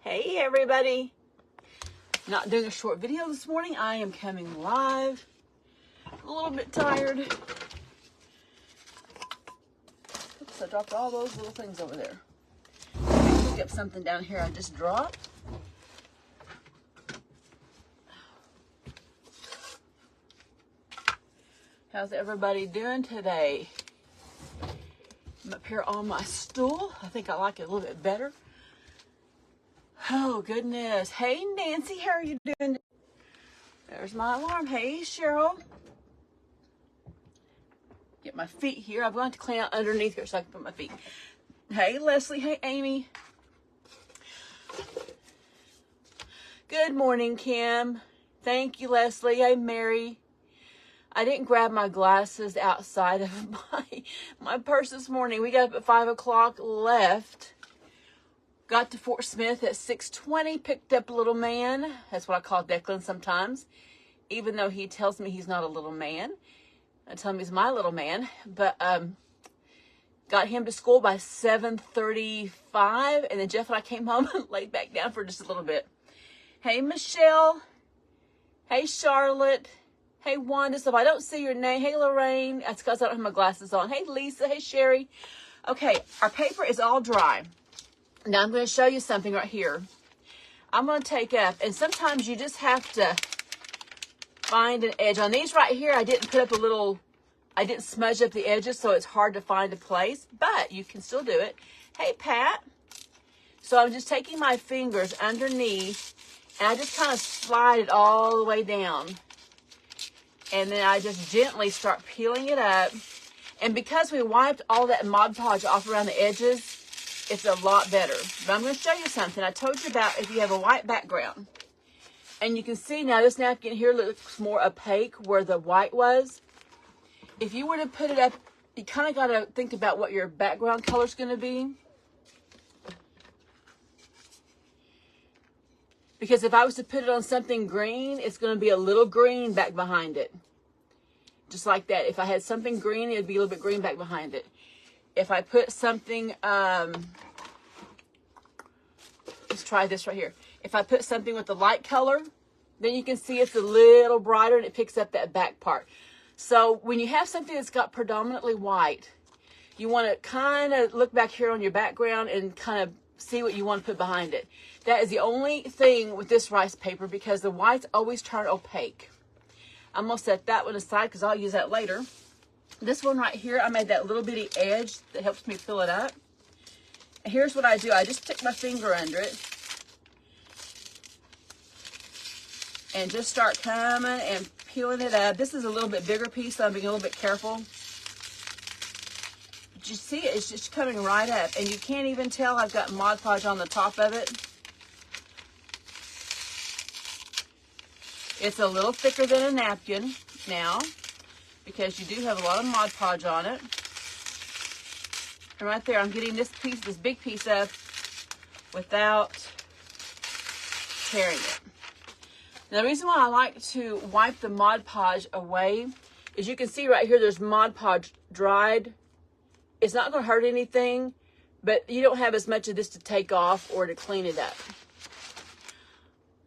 Hey everybody. Not doing a short video this morning. I am coming live. A little bit tired. Oops, I dropped all those little things over there. Pick up something down here I just dropped. How's everybody doing today? I'm up here on my stool. I think I like it a little bit better. Oh, goodness. Hey, Nancy, how are you doing? There's my alarm. Hey, Cheryl. Get my feet here. I'm going to clean out underneath here so I can put my feet. Hey, Leslie. Hey, Amy. Good morning, Kim. Thank you, Leslie. Hey, Mary. I didn't grab my glasses outside of my purse this morning. We got up at 5 o'clock, left. Got to Fort Smith at 6:20, picked up a little man. That's what I call Declan sometimes, even though he tells me he's not a little man. I tell him he's my little man. But got him to school by 7:35, and then Jeff and I came home and laid back down for just a little bit. Hey, Michelle. Hey, Charlotte. Hey, Wanda. So if I don't see your name, hey, Lorraine. That's because I don't have my glasses on. Hey, Lisa. Hey, Sherry. Okay, our paper is all dry. Now, I'm going to show you something right here. I'm going to take up, and sometimes you just have to find an edge. On these right here, I didn't smudge up the edges, so it's hard to find a place, but you can still do it. Hey, Pat. So I'm just taking my fingers underneath, and I just kind of slide it all the way down. And then I just gently start peeling it up. And because we wiped all that Mod Podge off around the edges, it's a lot better. But I'm going to show you something. I told you about if you have a white background. And you can see now this napkin here looks more opaque where the white was. If you were to put it up, you kind of got to think about what your background color is going to be. Because if I was to put it on something green, it's going to be a little green back behind it. Just like that. If I had something green, it would be a little bit green back behind it. If I put something, let's try this right here. If I put something with the light color, then you can see it's a little brighter and it picks up that back part. So when you have something that's got predominantly white, you want to kind of look back here on your background and kind of see what you want to put behind it. That is the only thing with this rice paper because the whites always turn opaque. I'm going to set that one aside because I'll use that later. This one right here, I made that little bitty edge that helps me fill it up. And here's what I do. I just stick my finger under it. And just start coming and peeling it up. This is a little bit bigger piece, so I'm being a little bit careful. But you see it? It's just coming right up. And you can't even tell I've got Mod Podge on the top of it. It's a little thicker than a napkin now, because you do have a lot of Mod Podge on it. And right there, I'm getting this big piece up without tearing it. Now, the reason why I like to wipe the Mod Podge away is you can see right here, there's Mod Podge dried. It's not going to hurt anything, but you don't have as much of this to take off or to clean it up.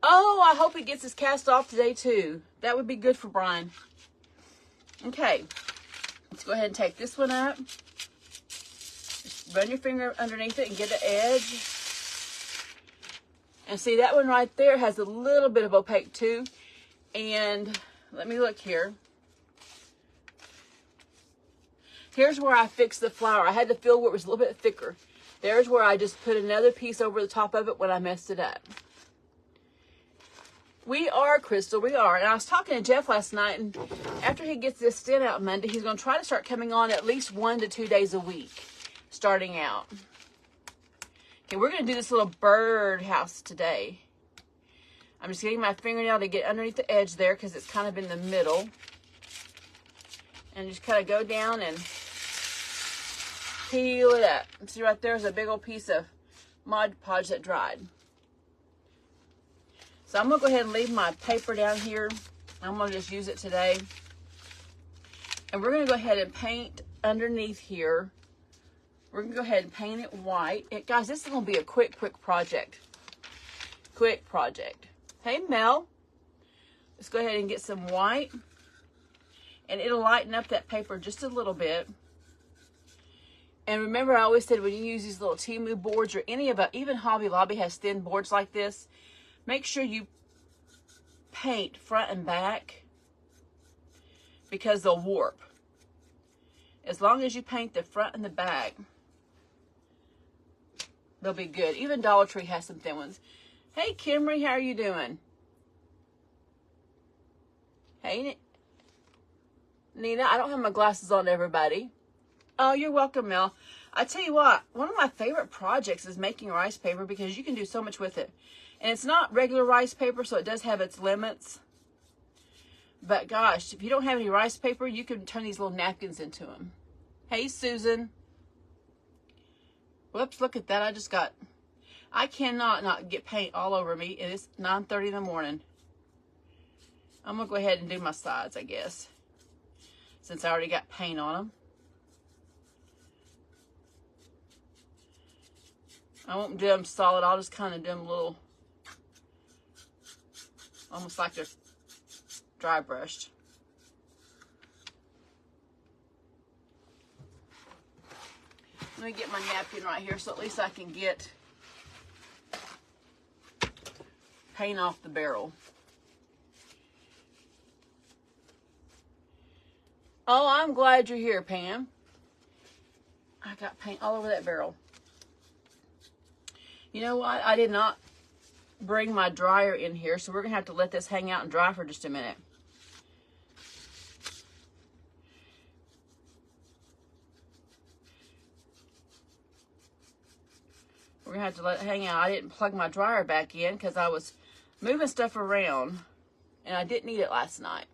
Oh, I hope it gets his cast off today too. That would be good for Brian. Okay, let's go ahead and take this one up. Just run your finger underneath it and get the edge. And see, that one right there has a little bit of opaque too. And let me look here. Here's where I fixed the flour. I had to feel where it was a little bit thicker. There's where I just put another piece over the top of it when I messed it up. We are, Crystal, we are. And I was talking to Jeff last night, and after he gets this stint out Monday, he's going to try to start coming on at least 1 to 2 days a week, starting out. Okay, we're going to do this little bird house today. I'm just getting my fingernail to get underneath the edge there because it's kind of in the middle. And just kind of go down and peel it up. See right there's a big old piece of Mod Podge that dried. So I'm going to go ahead and leave my paper down here. I'm going to just use it today. And we're going to go ahead and paint underneath here. We're going to go ahead and paint it white. Guys, this is going to be a quick project. quick project. Hey, Mel. Let's go ahead and get some white. And it'll lighten up that paper just a little bit. And remember, I always said when you use these little Temu boards or any of it, even Hobby Lobby has thin boards like this, make sure you paint front and back because they'll warp. As long as you paint the front and the back, they'll be good. Even Dollar Tree has some thin ones. Hey, Kimry, how are you doing? Hey, Nina, I don't have my glasses on, everybody. Oh, you're welcome, Mel. I tell you what, one of my favorite projects is making rice paper because you can do so much with it. And it's not regular rice paper, so it does have its limits. But gosh, if you don't have any rice paper, you can turn these little napkins into them. Hey, Susan. Whoops, look at that. I cannot not get paint all over me. And it's 9:30 in the morning. I'm going to go ahead and do my sides, I guess, since I already got paint on them. I won't do them solid. I'll just kind of do them little, almost like they're dry brushed. Let me get my napkin right here so at least I can get paint off the barrel. Oh, I'm glad you're here, Pam. I got paint all over that barrel. You know what? I did not bring my dryer in here, so we're going to have to let this hang out and dry for just a minute. We're going to have to let it hang out. I didn't plug my dryer back in because I was moving stuff around, and I didn't eat it last night.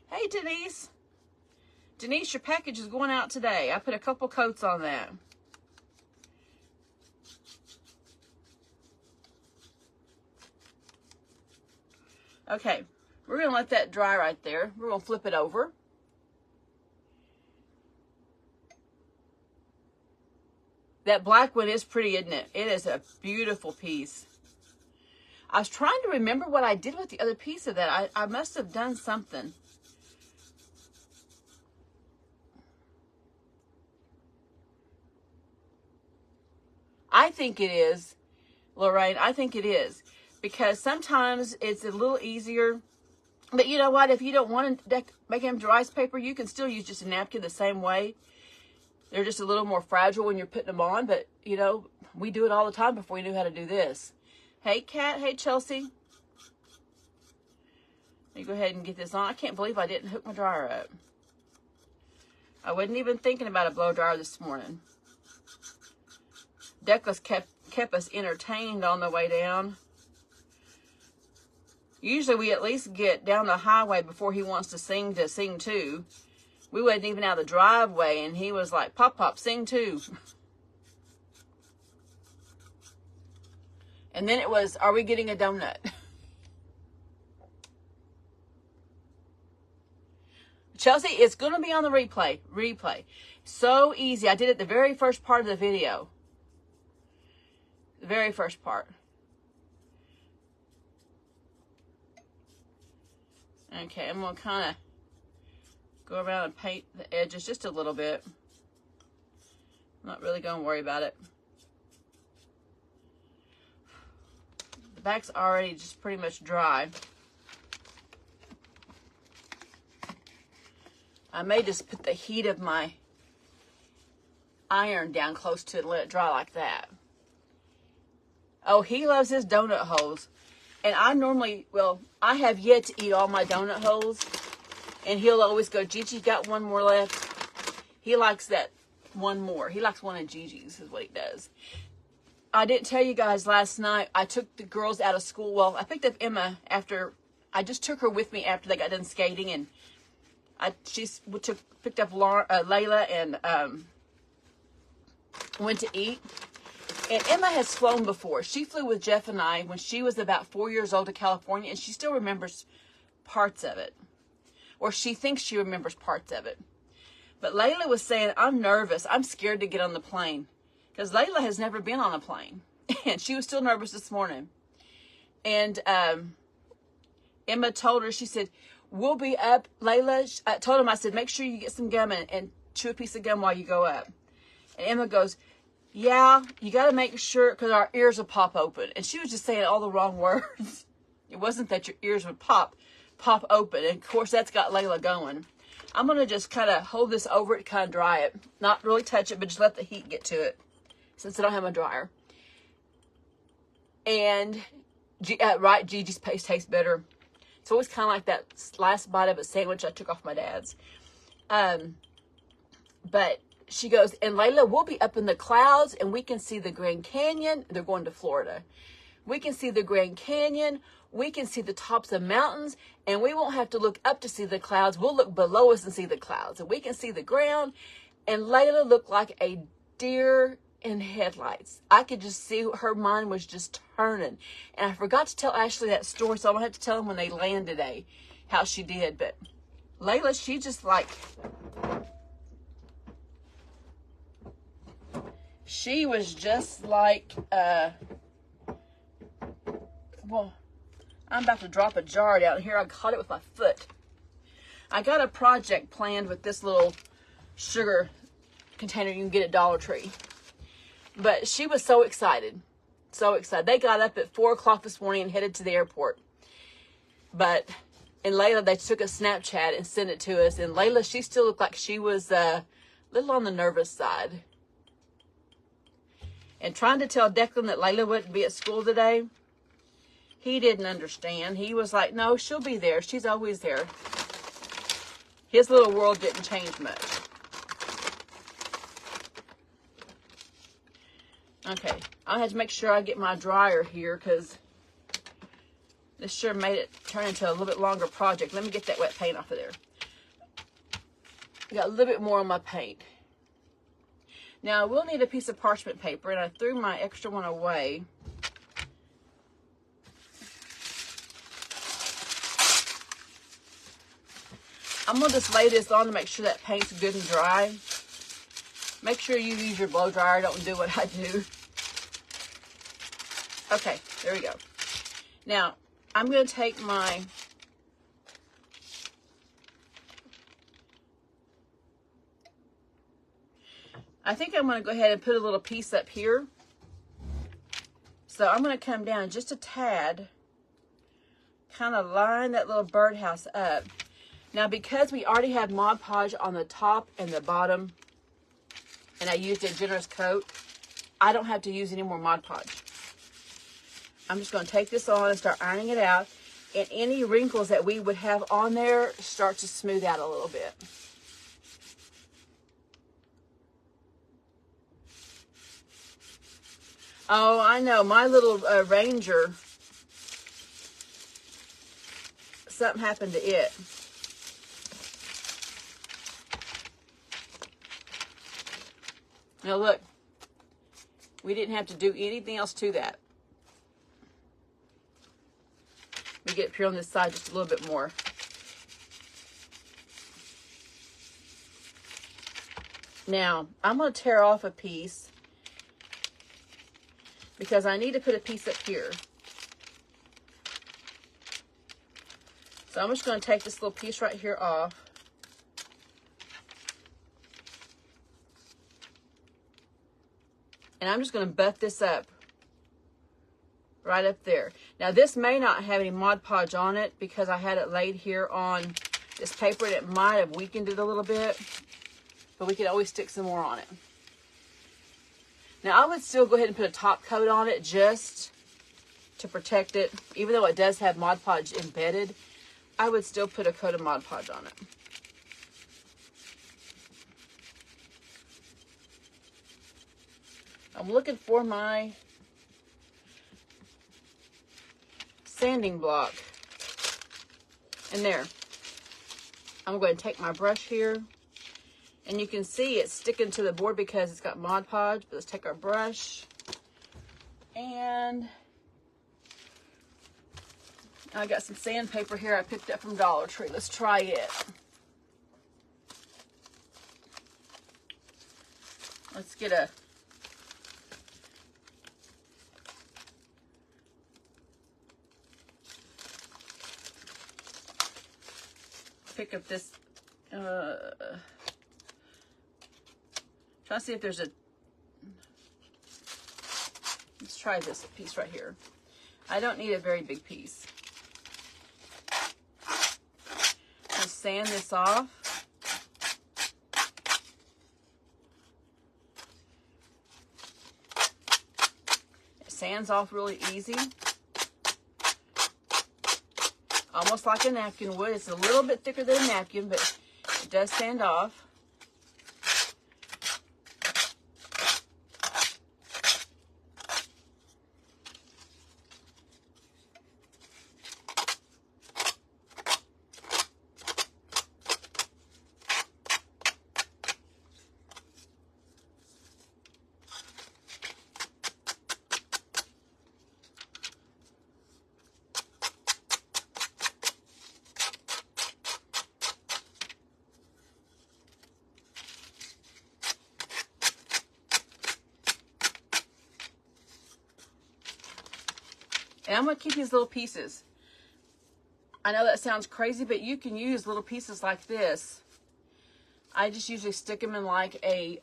Hey, Denise. Denise, your package is going out today. I put a couple coats on that. Okay, we're going to let that dry right there. We're going to flip it over. That black one is pretty, isn't it? It is a beautiful piece. I was trying to remember what I did with the other piece of that. I must have done something. I think it is, Lorraine. I think it is. Because sometimes it's a little easier. But you know what? If you don't want to make them rice paper, you can still use just a napkin the same way. They're just a little more fragile when you're putting them on. But, you know, we do it all the time before we knew how to do this. Hey, Kat. Hey, Chelsea. Let me go ahead and get this on. I can't believe I didn't hook my dryer up. I wasn't even thinking about a blow dryer this morning. Douglas kept us entertained on the way down. Usually we at least get down the highway before he wants to sing too. We wasn't even out of the driveway, and he was like, Pop, Pop, sing too. And then it was, are we getting a donut? Chelsea, it's going to be on the replay. So easy. I did it the very first part of the video. The very first part. Okay, I'm going to kind of go around and paint the edges just a little bit. I'm not really going to worry about it. The back's already just pretty much dry. I may just put the heat of my iron down close to it and let it dry like that. Oh, he loves his donut holes. And I normally, well, I have yet to eat all my donut holes. And he'll always go, Gigi, got one more left. He likes that one more. He likes one of Gigi's is what he does. I didn't tell you guys last night, I took the girls out of school. Well, I picked up Emma after, I just took her with me after they got done skating. And picked up Layla and went to eat. And Emma has flown before. She flew with Jeff and I when she was about 4 years old to California, and she still remembers parts of it. Or she thinks she remembers parts of it. But Layla was saying, I'm nervous. I'm scared to get on the plane. Because Layla has never been on a plane. And she was still nervous this morning. And Emma told her, she said, we'll be up. Layla, I told him, I said, make sure you get some gum and chew a piece of gum while you go up. And Emma goes, yeah, you got to make sure, because our ears will pop open. And she was just saying all the wrong words. It wasn't that your ears would pop open. And of course, that's got Layla going. I'm going to just kind of hold this over it, kind of dry it. Not really touch it, but just let the heat get to it, since I don't have my dryer. And, right, Gigi's paste tastes better. It's always kind of like that last bite of a sandwich I took off my dad's. But she goes, and Layla, we'll be up in the clouds, and we can see the Grand Canyon. They're going to Florida. We can see the Grand Canyon. We can see the tops of mountains, and we won't have to look up to see the clouds. We'll look below us and see the clouds, and we can see the ground. And Layla looked like a deer in headlights. I could just see her mind was just turning. And I forgot to tell Ashley that story, so I'm going to have to tell them when they land today how she did. But Layla, she just like, she was just like, well, I'm about to drop a jar down here. I caught it with my foot. I got a project planned with this little sugar container you can get at Dollar Tree. But she was so excited. So excited. They got up at 4 o'clock this morning and headed to the airport. But, and Layla, they took a Snapchat and sent it to us. And Layla, she still looked like she was a little on the nervous side. And trying to tell Declan that Layla wouldn't be at school today, he didn't understand. He was like, no, she'll be there. She's always there. His little world didn't change much. Okay, I had to make sure I get my dryer here because this sure made it turn into a little bit longer project. Let me get that wet paint off of there. I got a little bit more on my paint. Now, I will need a piece of parchment paper, and I threw my extra one away. I'm going to just lay this on to make sure that paint's good and dry. Make sure you use your blow dryer. Don't do what I do. Okay, there we go. Now, I'm going to take my I think I'm going to go ahead and put a little piece up here. So I'm going to come down just a tad, kind of line that little birdhouse up. Now, because we already have Mod Podge on the top and the bottom, and I used a generous coat, I don't have to use any more Mod Podge. I'm just going to take this on and start ironing it out, and any wrinkles that we would have on there start to smooth out a little bit. Oh, I know, my little Ranger, something happened to it. Now look, we didn't have to do anything else to that. We get up here on this side just a little bit more. Now, I'm going to tear off a piece because I need to put a piece up here. So I'm just going to take this little piece right here off. And I'm just going to butt this up right up there. Now, this may not have any Mod Podge on it because I had it laid here on this paper and it might have weakened it a little bit. But we could always stick some more on it. Now, I would still go ahead and put a top coat on it just to protect it. Even though it does have Mod Podge embedded, I would still put a coat of Mod Podge on it. I'm looking for my sanding block. And there. I'm going to take my brush here. And you can see it's sticking to the board because it's got Mod Podge. But let's take our brush. And I got some sandpaper here I picked up from Dollar Tree. Let's try it. Let's get a pick up this, try to see if there's a, let's try this piece right here. I don't need a very big piece. Just sand this off. It sands off really easy. Almost like a napkin would. It's a little bit thicker than a napkin, but it does sand off. And I'm going to keep these little pieces. I know that sounds crazy, but you can use little pieces like this. I just usually stick them in like a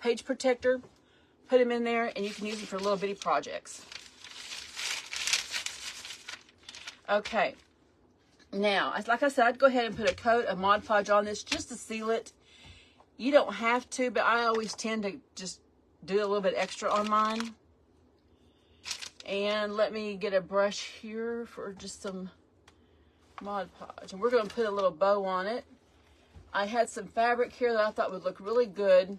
page protector, put them in there, and you can use them for little bitty projects. Okay. Now, like I said, I'd go ahead and put a coat of Mod Podge on this just to seal it. You don't have to, but I always tend to just do a little bit extra on mine. And let me get a brush here for just some Mod Podge. And we're going to put a little bow on it. I had some fabric here that I thought would look really good.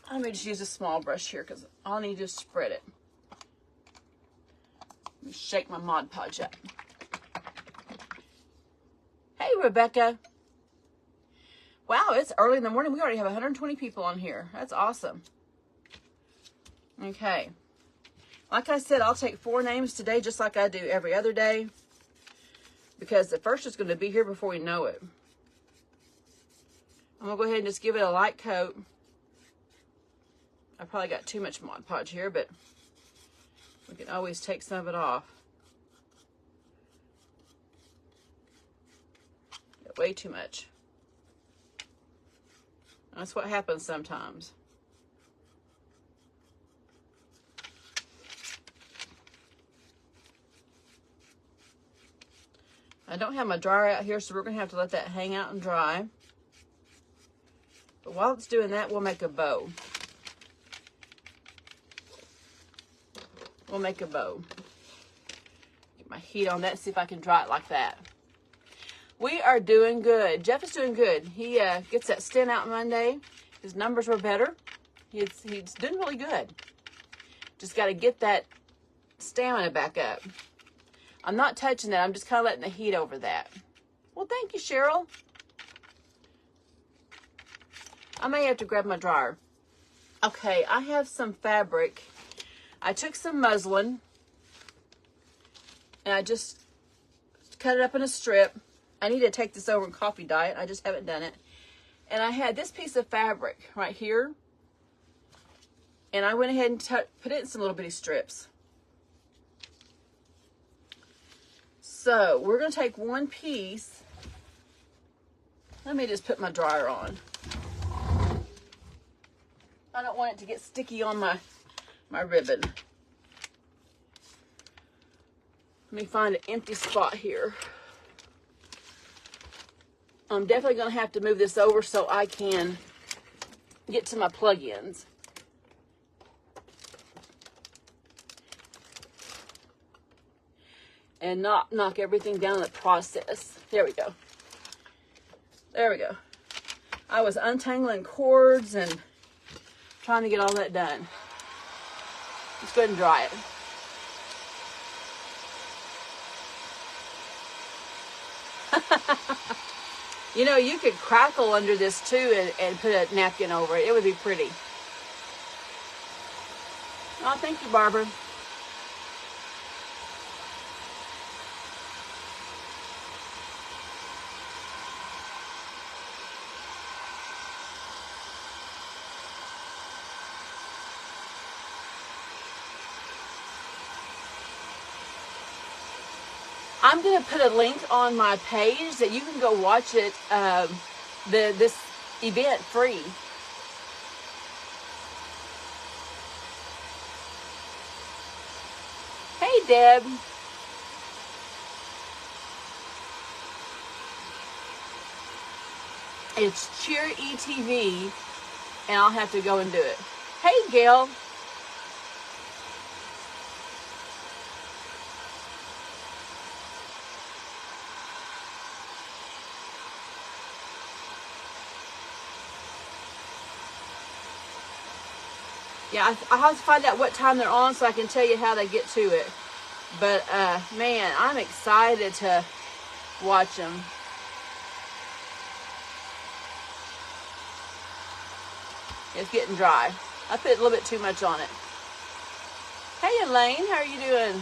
Let me just use a small brush here because I'll need to spread it. Let me shake my Mod Podge up. Hey, Rebecca. Wow, it's early in the morning. We already have 120 people on here. That's awesome. Okay, like I said, I'll take 4 names today, just like I do every other day, because the first is going to be here before we know it. I'm going to go ahead and just give it a light coat. I probably got too much Mod Podge here, but we can always take some of it off. Got way too much. That's what happens sometimes. I don't have my dryer out here, so we're going to have to let that hang out and dry. But while it's doing that, we'll make a bow. We'll make a bow. Get my heat on that, see if I can dry it like that. We are doing good. Jeff is doing good. He gets that stint out Monday. His numbers were better. He's doing really good. Just got to get that stamina back up. I'm not touching that. I'm just kind of letting the heat over that. Well, thank you, Cheryl. I may have to grab my dryer. Okay, I have some fabric. I took some muslin and I just cut it up in a strip. I need to take this over and coffee dye it. I just haven't done it. And I had this piece of fabric right here. And I went ahead and put it in some little bitty strips. So we're going to take one piece. Let me just put my dryer on. I don't want it to get sticky on my ribbon. Let me find an empty spot here. I'm definitely going to have to move this over so I can get to my plug-ins. And not knock everything down in the process. There we go. There we go. I was untangling cords and trying to get all that done. Let's go ahead and dry it. You know, you could crackle under this too and put a napkin over it. It would be pretty. Oh, thank you, Barbara. I'm going to put a link on my page that you can go watch it, this event free. Hey, Deb. It's Cheer ETV, and I'll have to go and do it. Hey, Gail. Yeah, I have to find out what time they're on so I can tell you how they get to it. But, man, I'm excited to watch them. It's getting dry. I put a little bit too much on it. Hey, Elaine, how are you doing?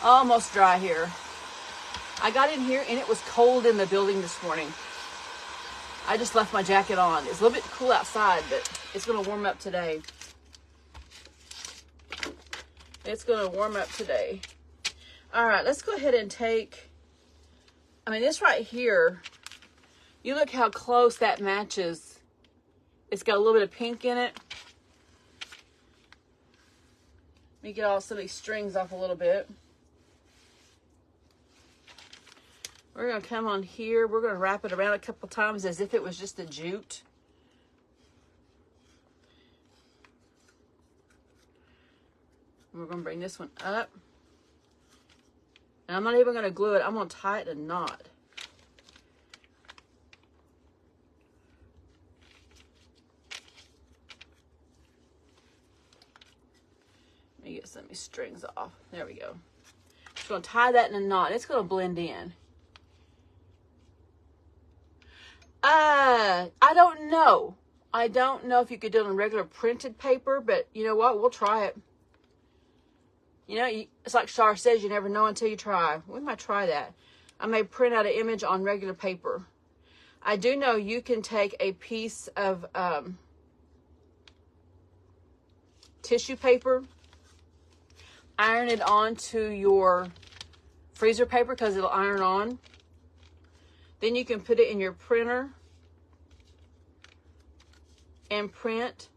Almost dry here. I got in here and it was cold in the building this morning. I just left my jacket on. It's a little bit cool outside, but it's going to warm up today. It's going to warm up today. All right, let's go ahead and take, I mean, this right here, you look how close that matches. It's got a little bit of pink in it. Let me get all some of these strings off a little bit. We're going to come on here. We're going to wrap it around a couple times as if it was just a jute. We're going to bring this one up. And I'm not even going to glue it. I'm going to tie it in a knot. Let me get some of these strings off. There we go. Just going to tie that in a knot. It's going to blend in. I don't know. I don't know if you could do it on regular printed paper, but you know what? We'll try it. You know, it's like Shar says, you never know until you try. We might try that. I may print out an image on regular paper. I do know you can take a piece of tissue paper, iron it onto your freezer paper because it'll iron on. Then you can put it in your printer and print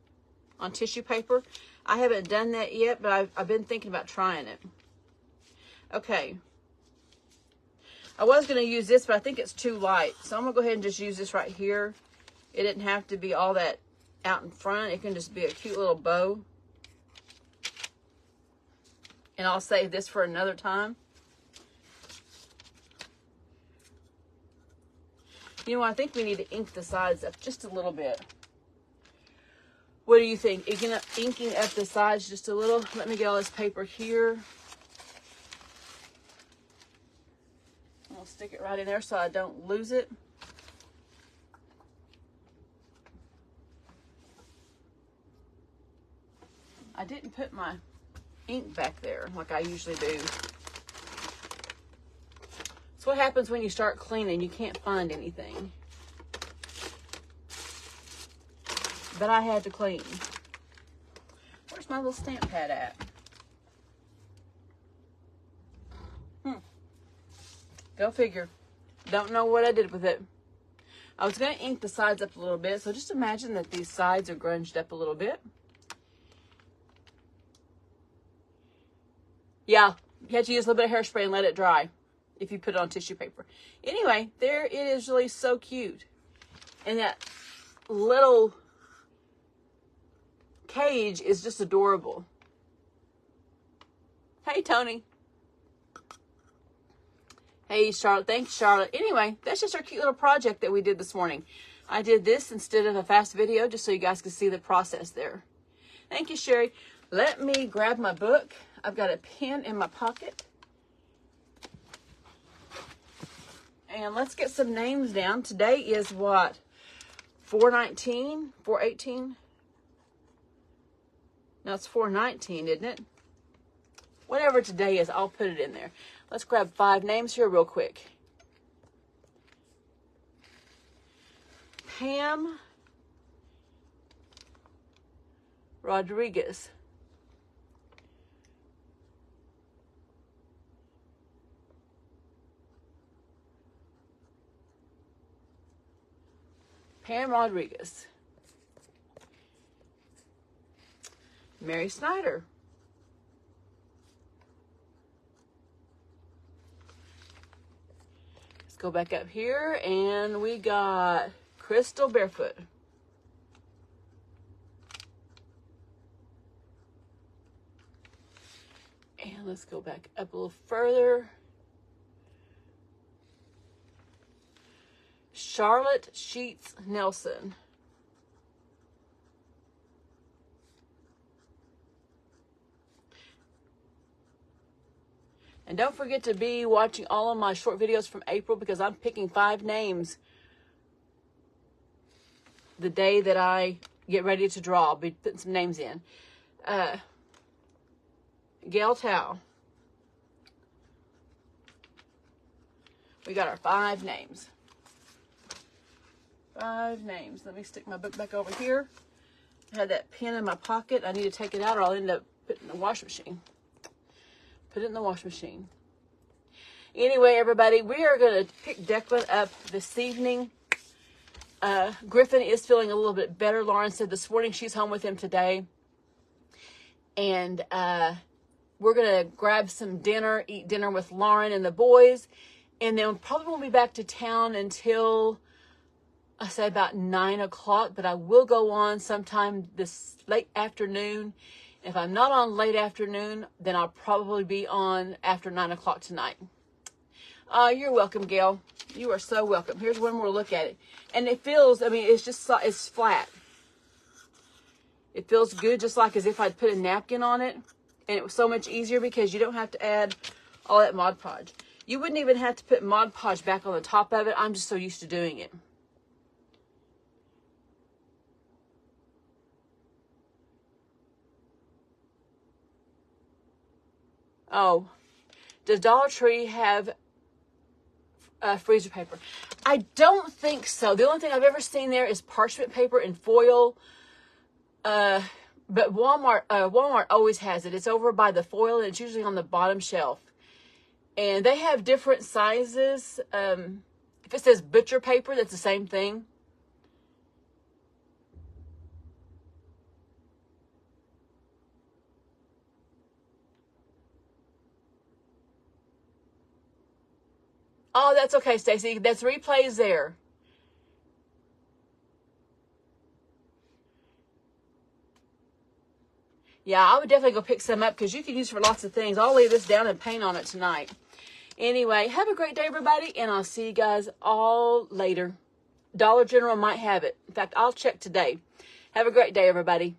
on tissue paper. I haven't done that yet, but I've been thinking about trying it. Okay. I was going to use this, but I think it's too light. So I'm going to go ahead and just use this right here. It didn't have to be all that out in front. It can just be a cute little bow. And I'll save this for another time. You know, I think we need to ink the sides up just a little bit. What do you think? Inking up the sides just a little? Let me get all this paper here. I'll stick it right in there so I don't lose it. I didn't put my ink back there like I usually do. That's what happens when you start cleaning. You can't find anything. But I had to clean. Where's my little stamp pad at? Go figure. Don't know what I did with it. I was going to ink the sides up a little bit. So just imagine that these sides are grunged up a little bit. Yeah, you have to use a little bit of hairspray and let it dry if you put it on tissue paper. Anyway, there it is, really so cute. And that little cage is just adorable. Hey, Tony. Hey, Charlotte. Thanks, Charlotte. Anyway, that's just our cute little project that we did this morning. I did this instead of a fast video just so you guys could see the process there. Thank you, Sherry. Let me grab my book. I've got a pen in my pocket. And let's get some names down. Today is what? 4/19? 4/18? No, it's 4/19, isn't it? Whatever today is, I'll put it in there. Let's grab 5 names here real quick. Pam Rodriguez. Pam Rodriguez. Mary Snyder. Let's go back up here, and we got Crystal Barefoot. And let's go back up a little further. Charlotte Sheets Nelson. And don't forget to be watching all of my short videos from April, because I'm picking 5 names the day that I get ready to draw. I'll be putting some names in. Gail Tao. We got our 5 names. 5 names. Let me stick my book back over here. I had that pen in my pocket. I need to take it out, or I'll end up putting it in the wash machine. Put it in the wash machine. Anyway, everybody, we are going to pick Declan up this evening. Griffin is feeling a little bit better. Lauren said this morning she's home with him today. And we're going to grab some dinner, eat dinner with Lauren and the boys. And then probably won't be back to town until, I say, about 9 o'clock. But I will go on sometime this late afternoon. If I'm not on late afternoon, then I'll probably be on after 9 o'clock tonight. You're welcome, Gail. You are so welcome. Here's one more look at it. And it feels, I mean, it's just, it's flat. It feels good, just like as if I'd put a napkin on it. And it was so much easier because you don't have to add all that Mod Podge. You wouldn't even have to put Mod Podge back on the top of it. I'm just so used to doing it. Oh, does Dollar Tree have freezer paper? I don't think so. The only thing I've ever seen there is parchment paper and foil. But Walmart always has it. It's over by the foil, and it's usually on the bottom shelf. And they have different sizes. If it says butcher paper, that's the same thing. Oh, that's okay, Stacy. That's replays there. Yeah, I would definitely go pick some up because you can use for lots of things. I'll lay this down and paint on it tonight. Anyway, have a great day, everybody, and I'll see you guys all later. Dollar General might have it. In fact, I'll check today. Have a great day, everybody.